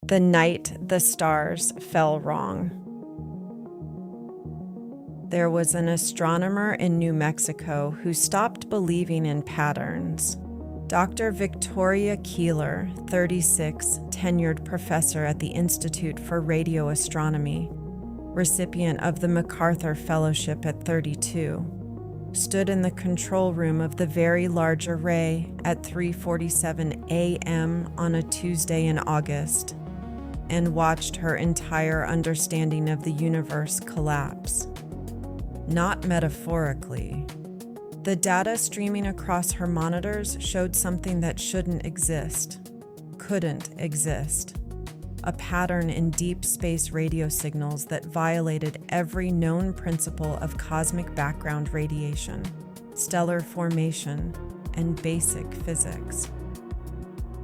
The night the stars fell wrong. There was an astronomer in New Mexico who stopped believing in patterns. Dr. Victoria Keeler, 36, tenured professor at the Institute for Radio Astronomy, recipient of the MacArthur Fellowship at 32, stood in the control room of the Very Large Array at 3:47 a.m. on a Tuesday in August and watched her entire understanding of the universe collapse. Not metaphorically. The data streaming across her monitors showed something that shouldn't exist, couldn't exist. A pattern in deep space radio signals that violated every known principle of cosmic background radiation, stellar formation, and basic physics.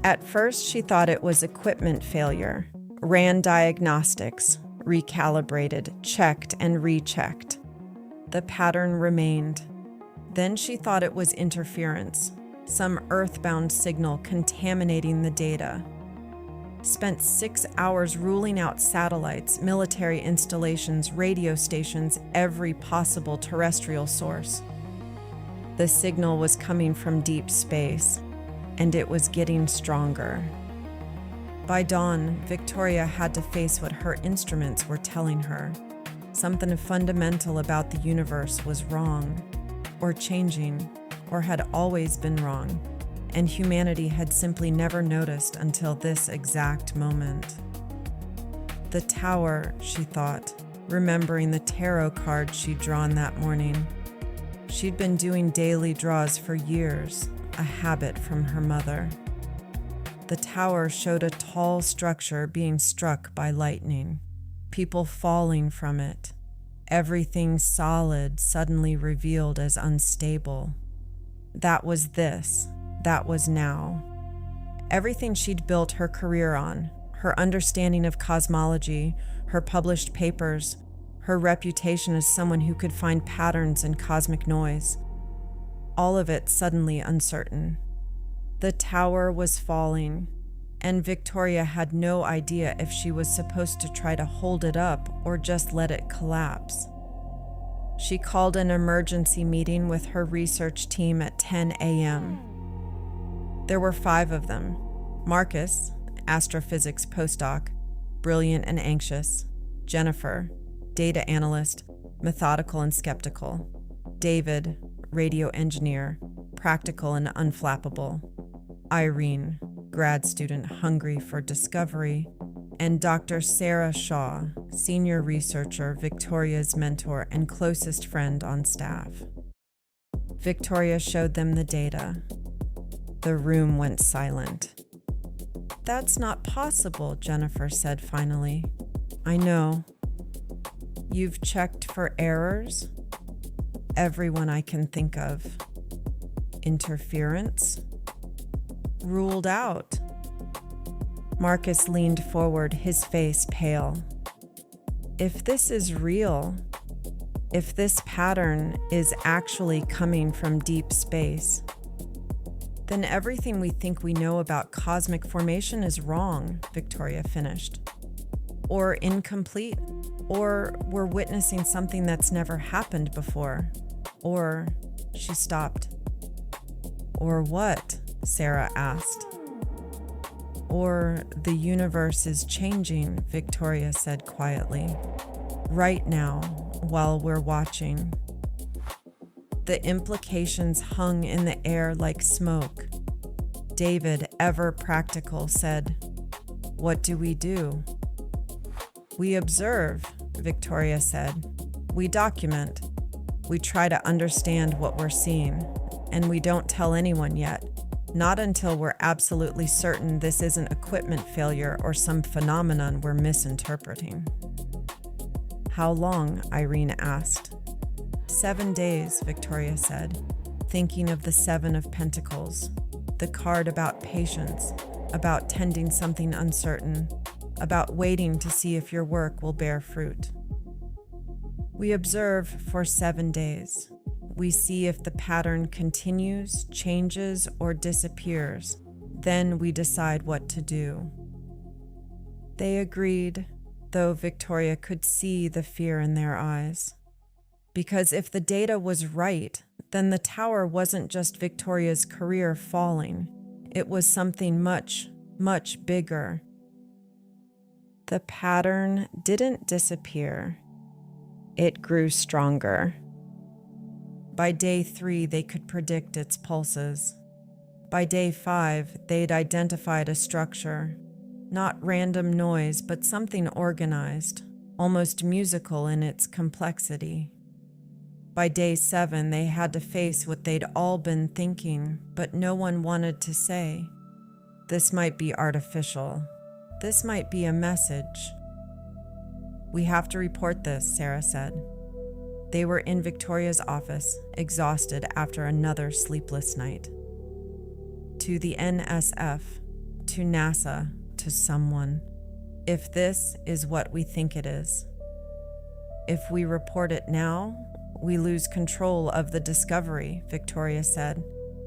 At first, she thought it was equipment failure, ran diagnostics, recalibrated, checked, and rechecked. The pattern remained. Then she thought it was interference, some earthbound signal contaminating the data. Spent 6 hours ruling out satellites, military installations, radio stations, every possible terrestrial source. The signal was coming from deep space, and it was getting stronger. By dawn, Victoria had to face what her instruments were telling her. Something fundamental about the universe was wrong, or changing, or had always been wrong, and humanity had simply never noticed until this exact moment. The tower, she thought, remembering the tarot card she'd drawn that morning. She'd been doing daily draws for years, a habit from her mother. The tower showed a tall structure being struck by lightning, people falling from it, everything solid suddenly revealed as unstable. That was this. That was now. Everything she'd built her career on, her understanding of cosmology, her published papers, her reputation as someone who could find patterns in cosmic noise, all of it suddenly uncertain. The tower was falling, and Victoria had no idea if she was supposed to try to hold it up or just let it collapse. She called an emergency meeting with her research team at 10 a.m. There were 5 of them. Marcus, astrophysics postdoc, brilliant and anxious. Jennifer, data analyst, methodical and skeptical. David, radio engineer, practical and unflappable. Irene, grad student hungry for discovery. And Dr. Sarah Shaw, senior researcher, Victoria's mentor and closest friend on staff. Victoria showed them the data. The room went silent. "That's not possible," Jennifer said finally. "I know. You've checked for errors?" "Everyone I can think of." "Interference?" "Ruled out." Marcus leaned forward, his face pale. "If this is real, if this pattern is actually coming from deep space, then everything we think we know about cosmic formation is wrong," Victoria finished. "Or incomplete, or we're witnessing something that's never happened before, or..." She stopped. "Or what?" Sarah asked. "Or the universe is changing," Victoria said quietly. "Right now, while we're watching." The implications hung in the air like smoke. David, ever practical, said, "What do we do?" "We observe," Victoria said. "We document. We try to understand what we're seeing, and we don't tell anyone yet. Not until we're absolutely certain this isn't equipment failure or some phenomenon we're misinterpreting." "How long?" Irene asked. 7 days, Victoria said, thinking of the Seven of Pentacles, the card about patience, about tending something uncertain, about waiting to see if your work will bear fruit. "We observe for 7 days. We see if the pattern continues, changes, or disappears. Then we decide what to do." They agreed, though Victoria could see the fear in their eyes. Because if the data was right, then the tower wasn't just Victoria's career falling. It was something much, much bigger. The pattern didn't disappear. It grew stronger. By day 3, they could predict its pulses. By day 5, they'd identified a structure. Not random noise, but something organized, almost musical in its complexity. By day 7, they had to face what they'd all been thinking, but no one wanted to say. This might be artificial. This might be a message. We have to report this, Sarah said. They were in Victoria's office, exhausted after another sleepless night. To the NSF, to NASA, to someone. If this is what we think it is. If we report it now, we lose control of the discovery, Victoria said.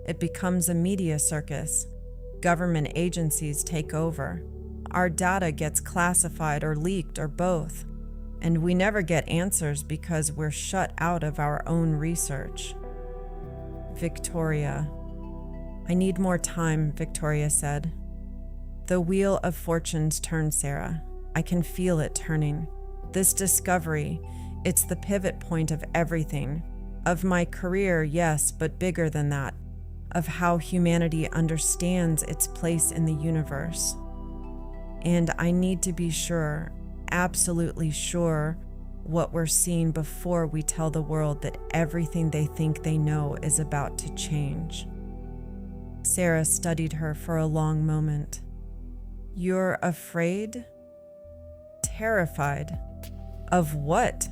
It becomes a media circus. Government agencies take over. Our data gets classified or leaked or both. And we never get answers because we're shut out of our own research. Victoria. I need more time, Victoria said. The wheel of fortunes turned, Sarah. I can feel it turning. This discovery, it's the pivot point of everything. Of my career, yes, but bigger than that. Of how humanity understands its place in the universe. And I need to be sure, absolutely sure, what we're seeing before we tell the world that everything they think they know is about to change. Sarah studied her for a long moment. You're afraid? Terrified? Of what?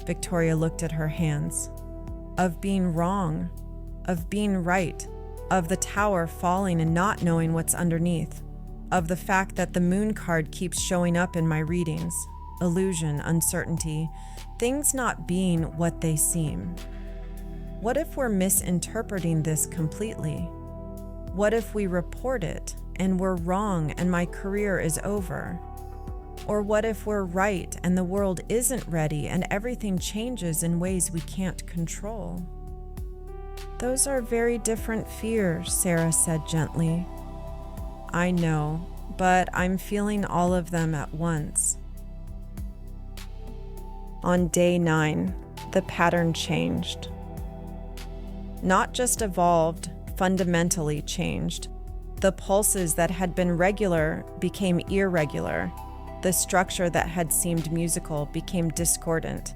Victoria looked at her hands. Of being wrong. Of being right. Of the tower falling and not knowing what's underneath. Of the fact that the moon card keeps showing up in my readings. Illusion, uncertainty, things not being what they seem. What if we're misinterpreting this completely? What if we report it and we're wrong and my career is over? Or what if we're right and the world isn't ready and everything changes in ways we can't control? Those are very different fears, Sarah said gently. I know, but I'm feeling all of them at once. On day 9, the pattern changed. Not just evolved, fundamentally changed. The pulses that had been regular became irregular. The structure that had seemed musical became discordant.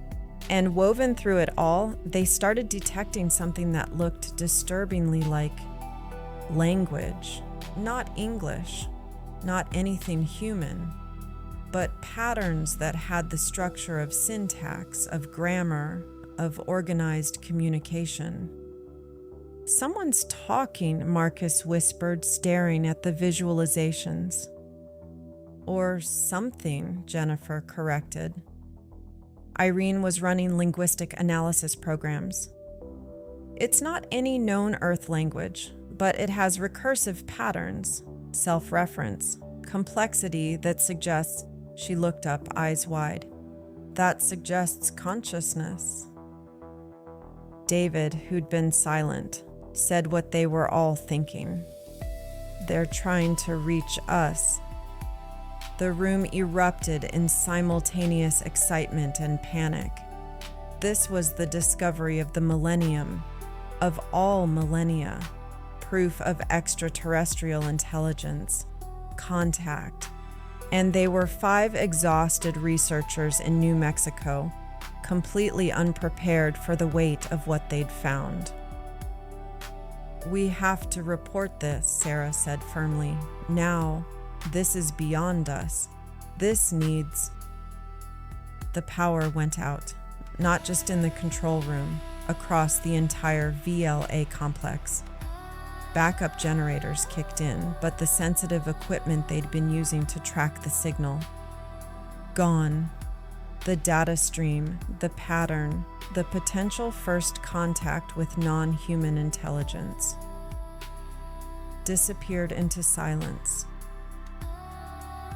And woven through it all, they started detecting something that looked disturbingly like language. Not English, not anything human, but patterns that had the structure of syntax, of grammar, of organized communication. Someone's talking, Marcus whispered, staring at the visualizations. Or something, Jennifer corrected. Irene was running linguistic analysis programs. It's not any known Earth language, but it has recursive patterns, self-reference, complexity that suggests, she looked up, eyes wide, that suggests consciousness. David, who'd been silent, said what they were all thinking. They're trying to reach us. The room erupted in simultaneous excitement and panic. This was the discovery of the millennium, of all millennia, proof of extraterrestrial intelligence, contact. And they were 5 exhausted researchers in New Mexico, completely unprepared for the weight of what they'd found. We have to report this, Sarah said firmly. Now. This is beyond us. This needs... The power went out, not just in the control room, across the entire VLA complex. Backup generators kicked in, but the sensitive equipment they'd been using to track the signal. Gone. The data stream, the pattern, the potential first contact with non-human intelligence. Disappeared into silence.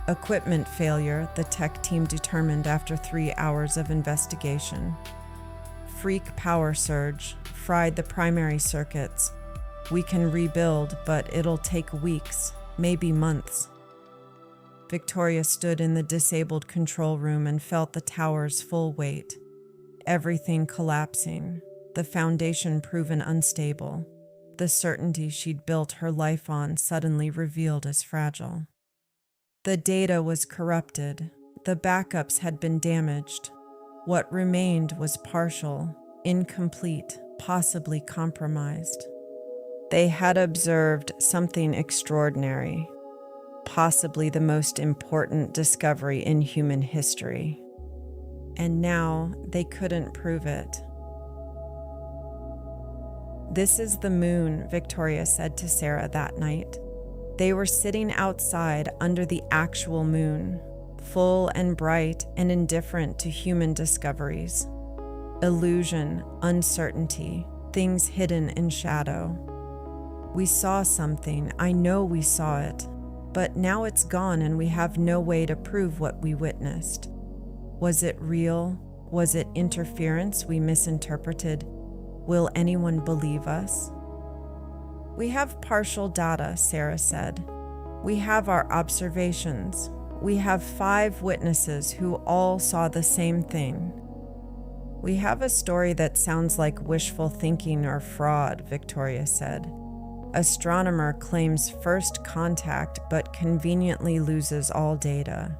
Equipment failure, the tech team determined after 3 hours of investigation. Freak power surge, fried the primary circuits. We can rebuild, but it'll take weeks, maybe months. Victoria stood in the disabled control room and felt the tower's full weight. Everything collapsing, the foundation proven unstable, the certainty she'd built her life on suddenly revealed as fragile. The data was corrupted, the backups had been damaged. What remained was partial, incomplete, possibly compromised. They had observed something extraordinary, possibly the most important discovery in human history. And now they couldn't prove it. "This is the moon," Victoria said to Sarah that night. They were sitting outside under the actual moon, full and bright and indifferent to human discoveries. Illusion, uncertainty, things hidden in shadow. "We saw something, I know we saw it, but now it's gone and we have no way to prove what we witnessed. Was it real? Was it interference we misinterpreted? Will anyone believe us?" "We have partial data," Sarah said. "We have our observations. We have 5 witnesses who all saw the same thing." "We have a story that sounds like wishful thinking or fraud," Victoria said. "Astronomer claims first contact but conveniently loses all data.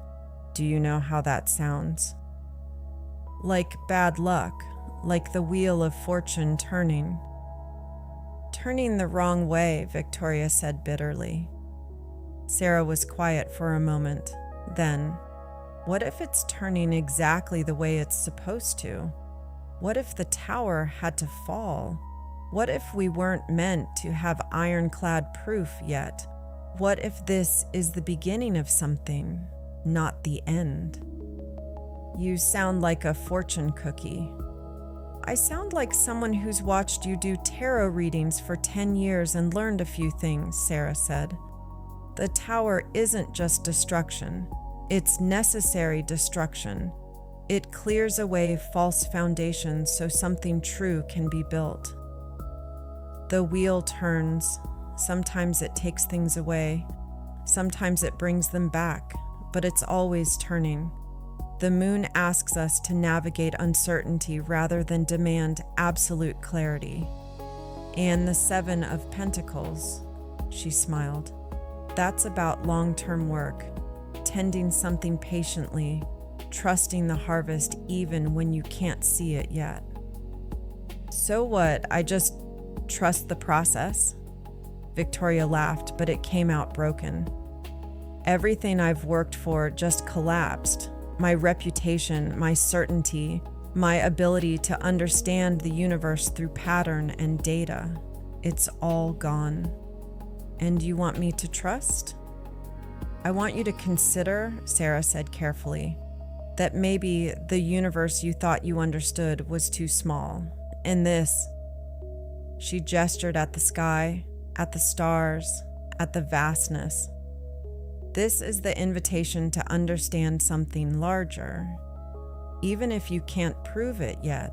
Do you know how that sounds?" "Like bad luck, like the wheel of fortune turning." "Turning the wrong way," Victoria said bitterly. Sarah was quiet for a moment. Then, what if it's turning exactly the way it's supposed to? What if the tower had to fall? What if we weren't meant to have ironclad proof yet? What if this is the beginning of something, not the end? "You sound like a fortune cookie." "I sound like someone who's watched you do tarot readings for 10 years and learned a few things," Sarah said. "The tower isn't just destruction. It's necessary destruction. It clears away false foundations so something true can be built. The wheel turns. Sometimes it takes things away. Sometimes it brings them back, but it's always turning. The moon asks us to navigate uncertainty rather than demand absolute clarity. And the Seven of Pentacles," she smiled. "That's about long-term work, tending something patiently, trusting the harvest even when you can't see it yet." "So what, I just trust the process?" Victoria laughed, but it came out broken. "Everything I've worked for just collapsed. My reputation, my certainty, my ability to understand the universe through pattern and data. It's all gone. And you want me to trust?" "I want you to consider," Sarah said carefully, "that maybe the universe you thought you understood was too small. And this," she gestured at the sky, at the stars, at the vastness. "This is the invitation to understand something larger, even if you can't prove it yet,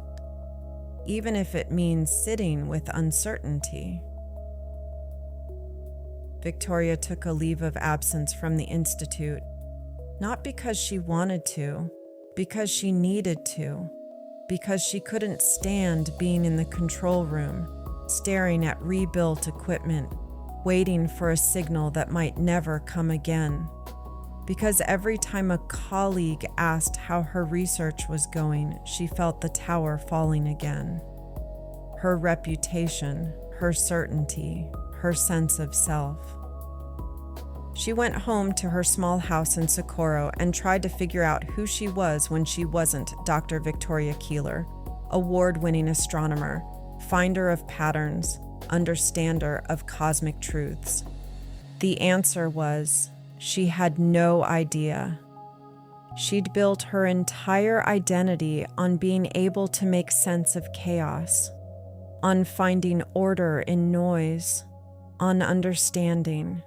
even if it means sitting with uncertainty." Victoria took a leave of absence from the Institute, not because she wanted to, because she needed to, because she couldn't stand being in the control room, staring at rebuilt equipment, waiting for a signal that might never come again. Because every time a colleague asked how her research was going, she felt the tower falling again. Her reputation, her certainty, her sense of self. She went home to her small house in Socorro and tried to figure out who she was when she wasn't Dr. Victoria Keeler, award-winning astronomer, finder of patterns, understander of cosmic truths. The answer was, she had no idea. She'd built her entire identity on being able to make sense of chaos, on finding order in noise, on understanding.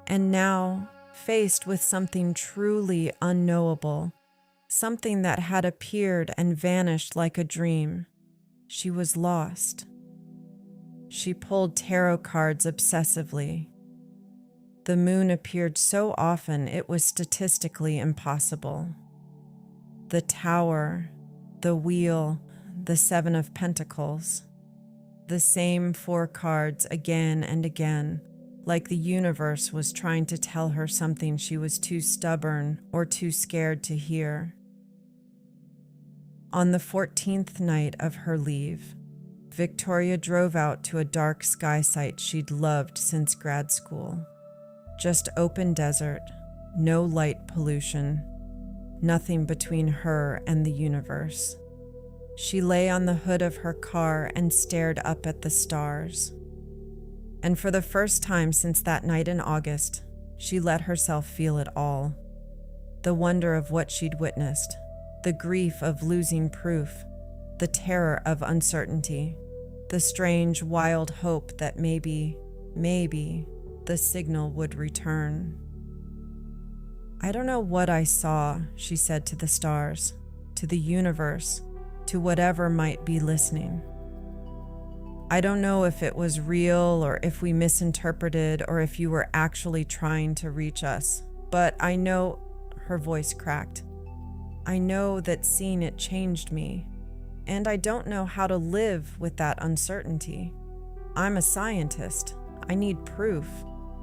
And now faced with something truly unknowable, something that had appeared and vanished like a dream. She was lost. She pulled tarot cards obsessively. The moon appeared so often it was statistically impossible. The Tower, the Wheel, the Seven of Pentacles. The same 4 cards again and again, like the universe was trying to tell her something she was too stubborn or too scared to hear. On the 14th night of her leave, Victoria drove out to a dark sky site she'd loved since grad school. Just open desert, no light pollution, nothing between her and the universe. She lay on the hood of her car and stared up at the stars. And for the first time since that night in August, she let herself feel it all. The wonder of what she'd witnessed, the grief of losing proof, the terror of uncertainty, the strange, wild hope that maybe, the signal would return. "I don't know what I saw," she said to the stars, to the universe, to whatever might be listening. "I don't know if it was real or if we misinterpreted or if you were actually trying to reach us, but I know," her voice cracked, "I know that seeing it changed me, and I don't know how to live with that uncertainty. I'm a scientist. I need proof.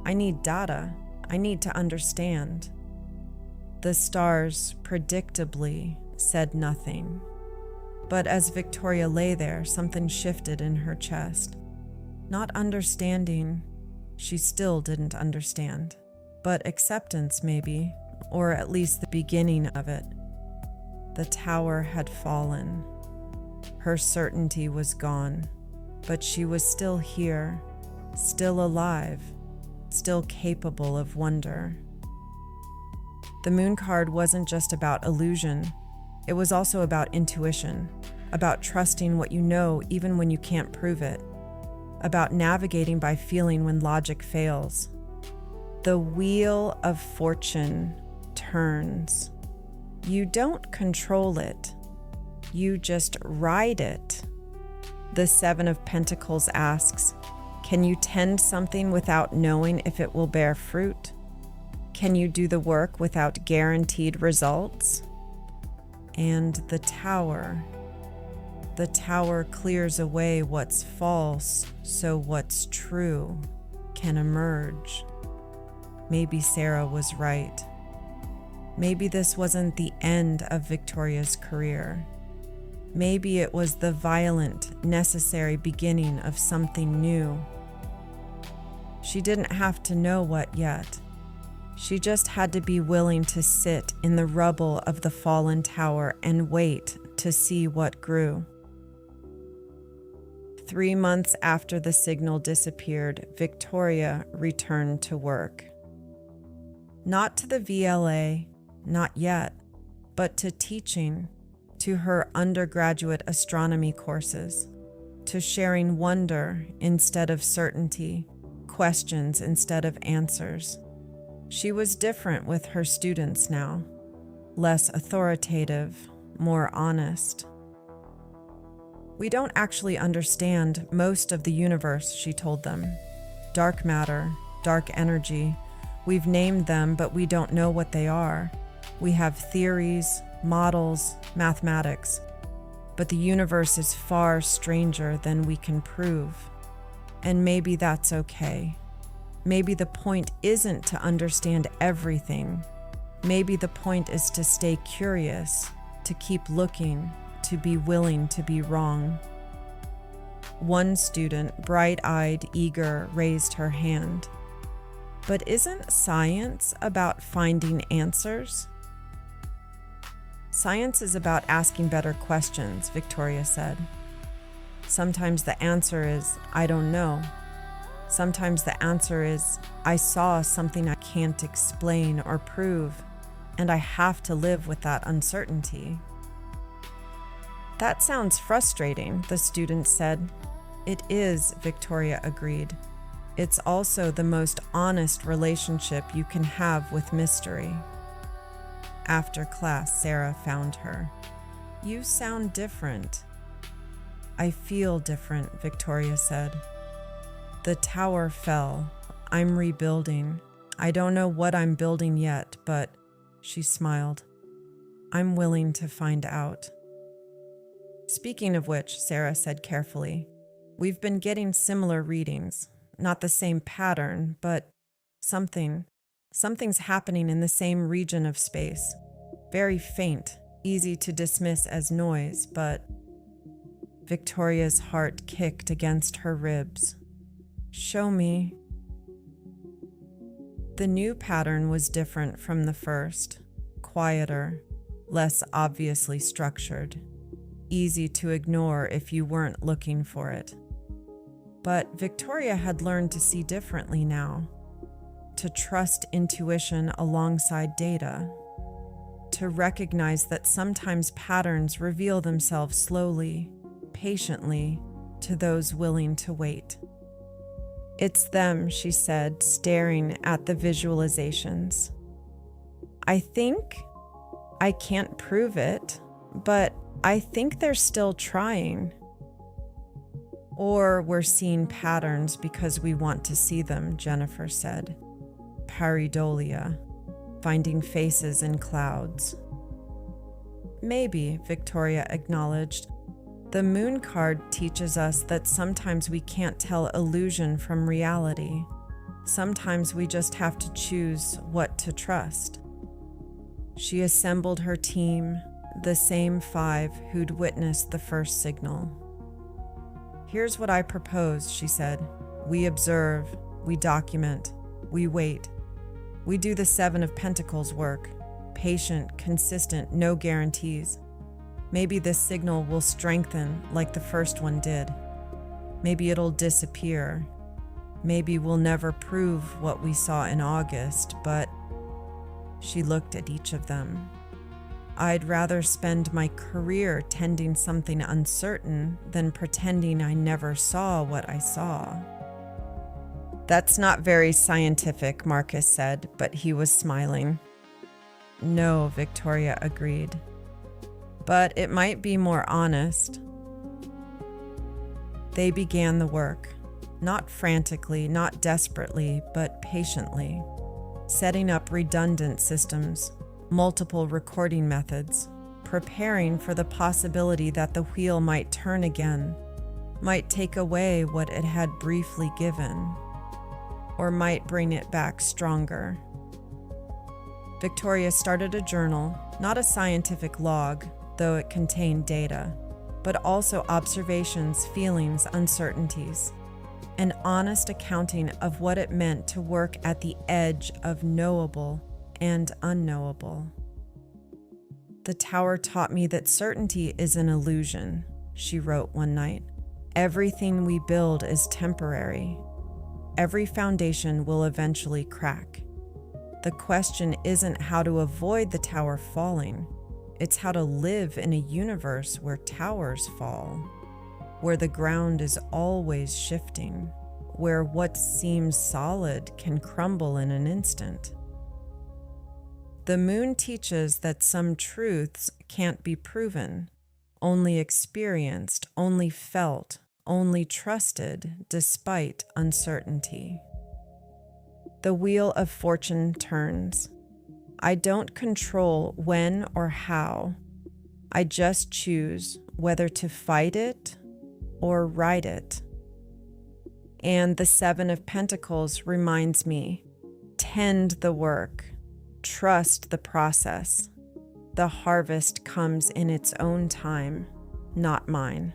I need data. I need to understand." The stars, predictably, said nothing. But as Victoria lay there, something shifted in her chest. Not understanding, she still didn't understand, but acceptance maybe, or at least the beginning of it. The tower had fallen. Her certainty was gone, but she was still here, still alive, still capable of wonder. The moon card wasn't just about illusion. It was also about intuition, about trusting what you know even when you can't prove it, about navigating by feeling when logic fails. The wheel of fortune turns. You don't control it. You just ride it. The Seven of Pentacles asks, can you tend something without knowing if it will bear fruit? Can you do the work without guaranteed results? And the Tower. The Tower clears away what's false so what's true can emerge. Maybe Sarah was right. Maybe this wasn't the end of Victoria's career. Maybe it was the violent, necessary beginning of something new. She didn't have to know what yet. She just had to be willing to sit in the rubble of the fallen tower and wait to see what grew. 3 months after the signal disappeared, Victoria returned to work. Not to the VLA, not yet, but to teaching, to her undergraduate astronomy courses, to sharing wonder instead of certainty, questions instead of answers. She was different with her students now, less authoritative, more honest. We don't actually understand most of the universe, she told them. Dark matter, dark energy. We've named them, but we don't know what they are. We have theories, models, mathematics. But the universe is far stranger than we can prove. And maybe that's okay. Maybe the point isn't to understand everything. Maybe the point is to stay curious, to keep looking, to be willing to be wrong. One student, bright-eyed, eager, raised her hand. But isn't science about finding answers? Science is about asking better questions, Victoria said. Sometimes the answer is, I don't know. Sometimes the answer is, I saw something I can't explain or prove, and I have to live with that uncertainty. That sounds frustrating, the student said. It is, Victoria agreed. It's also the most honest relationship you can have with mystery. After class, Sarah found her. "You sound different." "I feel different," Victoria said. "The tower fell. I'm rebuilding. I don't know what I'm building yet, but," she smiled, "I'm willing to find out." "Speaking of which," Sarah said carefully, "we've been getting similar readings. Not the same pattern, but something's happening in the same region of space. Very faint, easy to dismiss as noise, but..." Victoria's heart kicked against her ribs. "Show me." The new pattern was different from the first, quieter, less obviously structured, easy to ignore if you weren't looking for it. But Victoria had learned to see differently now, to trust intuition alongside data, to recognize that sometimes patterns reveal themselves slowly, patiently, to those willing to wait. "It's them," she said, staring at the visualizations. I can't prove it, but I think they're still trying." "Or we're seeing patterns because we want to see them," Jennifer said. "Pareidolia, finding faces in clouds." "Maybe," Victoria acknowledged. "The moon card teaches us that sometimes we can't tell illusion from reality. Sometimes we just have to choose what to trust." She assembled her team, the same 5 who'd witnessed the first signal. "Here's what I propose," she said. "We observe, we document, we wait. We do the Seven of Pentacles work. Patient, consistent, no guarantees. Maybe this signal will strengthen like the first one did. Maybe it'll disappear. Maybe we'll never prove what we saw in August, but..." She looked at each of them. "I'd rather spend my career tending something uncertain than pretending I never saw what I saw." "That's not very scientific," Marcus said, but he was smiling. "No," Victoria agreed. "But it might be more honest." They began the work, not frantically, not desperately, but patiently, setting up redundant systems, multiple recording methods, preparing for the possibility that the wheel might turn again, might take away what it had briefly given, or might bring it back stronger. Victoria started a journal, not a scientific log, though it contained data, but also observations, feelings, uncertainties, an honest accounting of what it meant to work at the edge of knowable and unknowable. "The tower taught me that certainty is an illusion," she wrote one night. "Everything we build is temporary. Every foundation will eventually crack. The question isn't how to avoid the tower falling. It's how to live in a universe where towers fall, where the ground is always shifting, where what seems solid can crumble in an instant." The moon teaches that some truths can't be proven, only experienced, only felt, only trusted despite uncertainty. The wheel of fortune turns. I don't control when or how. I just choose whether to fight it or ride it. And the Seven of Pentacles reminds me, tend the work, trust the process. The harvest comes in its own time, not mine.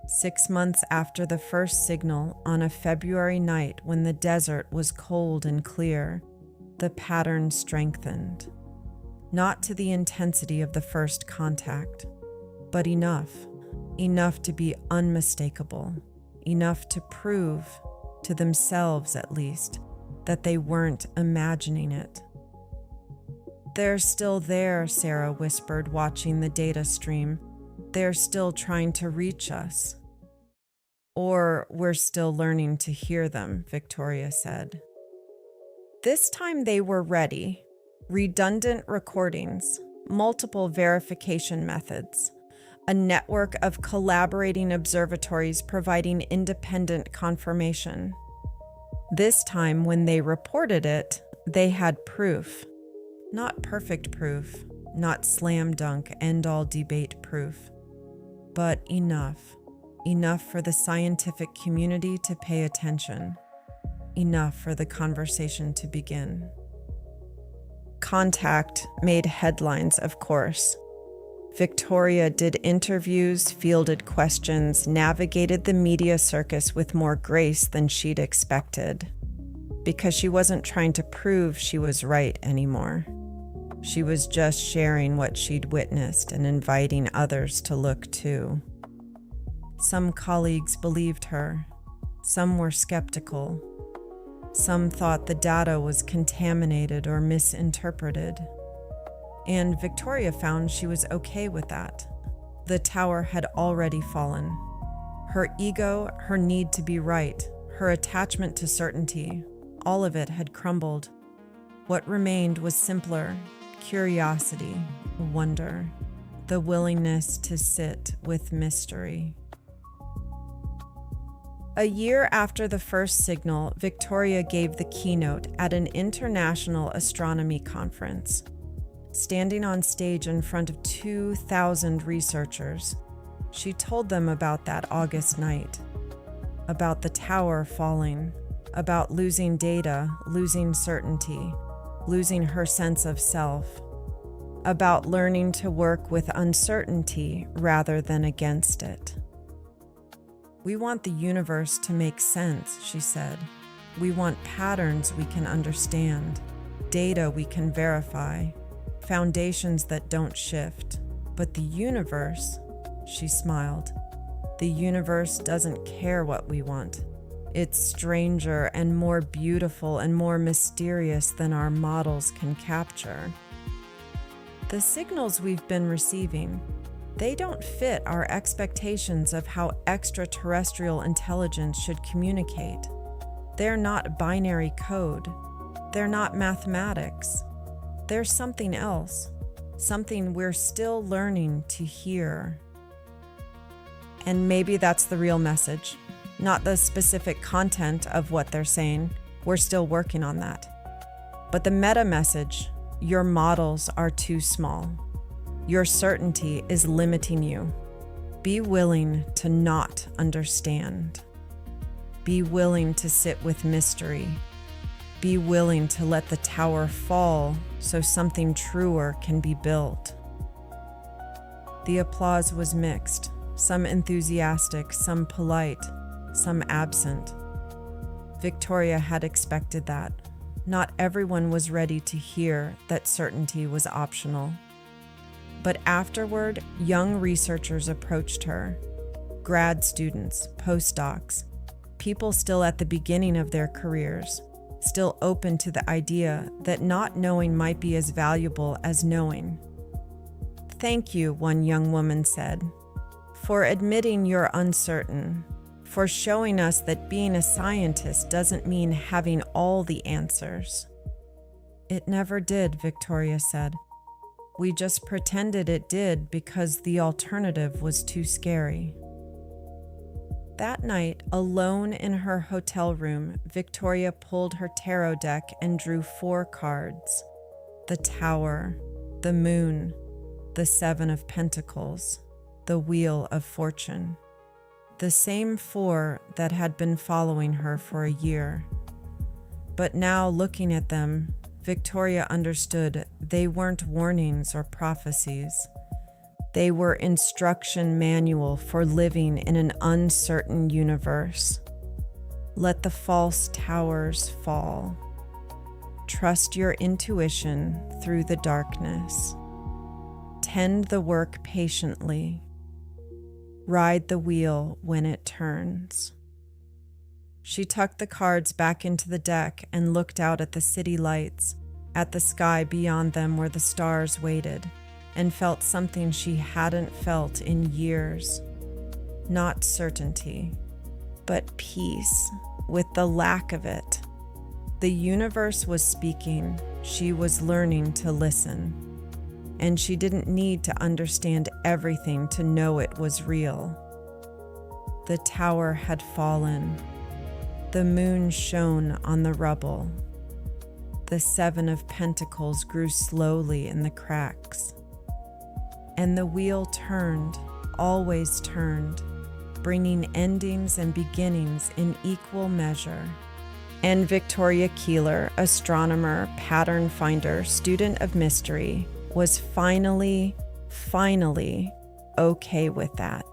6 months after the first signal, on a February night when the desert was cold and clear, the pattern strengthened. Not to the intensity of the first contact, but enough to be unmistakable, enough to prove, to themselves at least, that they weren't imagining it. "They're still there," Sarah whispered, watching the data stream. "They're still trying to reach us." Or we're still learning to hear them, Victoria said. This time they were ready. Redundant recordings, multiple verification methods, a network of collaborating observatories providing independent confirmation. This time, when they reported it, they had proof. Not perfect proof, not slam dunk, end-all debate proof, but enough. Enough for the scientific community to pay attention. Enough for the conversation to begin. Contact made headlines, of course. Victoria did interviews, fielded questions, navigated the media circus with more grace than she'd expected. Because she wasn't trying to prove she was right anymore. She was just sharing what she'd witnessed and inviting others to look too. Some colleagues believed her. Some were skeptical. Some thought the data was contaminated or misinterpreted. And Victoria found she was okay with that. The tower had already fallen. Her ego, her need to be right, her attachment to certainty, all of it had crumbled. What remained was simpler curiosity, wonder, the willingness to sit with mystery. A year after the first signal, Victoria gave the keynote at an international astronomy conference. Standing on stage in front of 2,000 researchers, she told them about that August night, about the tower falling, about losing data, losing certainty, losing her sense of self, about learning to work with uncertainty rather than against it. We want the universe to make sense, she said. We want patterns we can understand, data we can verify, foundations that don't shift. But the universe, she smiled, the universe doesn't care what we want. It's stranger and more beautiful and more mysterious than our models can capture. The signals we've been receiving, they don't fit our expectations of how extraterrestrial intelligence should communicate. They're not binary code. They're not mathematics. They're something else, something we're still learning to hear. And maybe that's the real message, not the specific content of what they're saying. We're still working on that. But the meta message, your models are too small. Your certainty is limiting you. Be willing to not understand. Be willing to sit with mystery. Be willing to let the tower fall so something truer can be built. The applause was mixed, some enthusiastic, some polite, some absent. Victoria had expected that. Not everyone was ready to hear that certainty was optional. But afterward, young researchers approached her. Grad students, postdocs, people still at the beginning of their careers, still open to the idea that not knowing might be as valuable as knowing. "Thank you," one young woman said, "for admitting you're uncertain, for showing us that being a scientist doesn't mean having all the answers." "It never did," Victoria said. "We just pretended it did because the alternative was too scary." That night, alone in her hotel room, Victoria pulled her tarot deck and drew 4 cards: the Tower, the Moon, the Seven of Pentacles, the Wheel of Fortune. The same 4 that had been following her for a year. But now, looking at them, Victoria understood they weren't warnings or prophecies. They were instruction manual for living in an uncertain universe. Let the false towers fall. Trust your intuition through the darkness. Tend the work patiently. Ride the wheel when it turns. She tucked the cards back into the deck and looked out at the city lights, at the sky beyond them where the stars waited, and felt something she hadn't felt in years. Not certainty, but peace with the lack of it. The universe was speaking. She was learning to listen. And she didn't need to understand everything to know it was real. The tower had fallen. The moon shone on the rubble. The Seven of Pentacles grew slowly in the cracks. And the wheel turned, always turned, bringing endings and beginnings in equal measure. And Victoria Keeler, astronomer, pattern finder, student of mystery, was finally okay with that.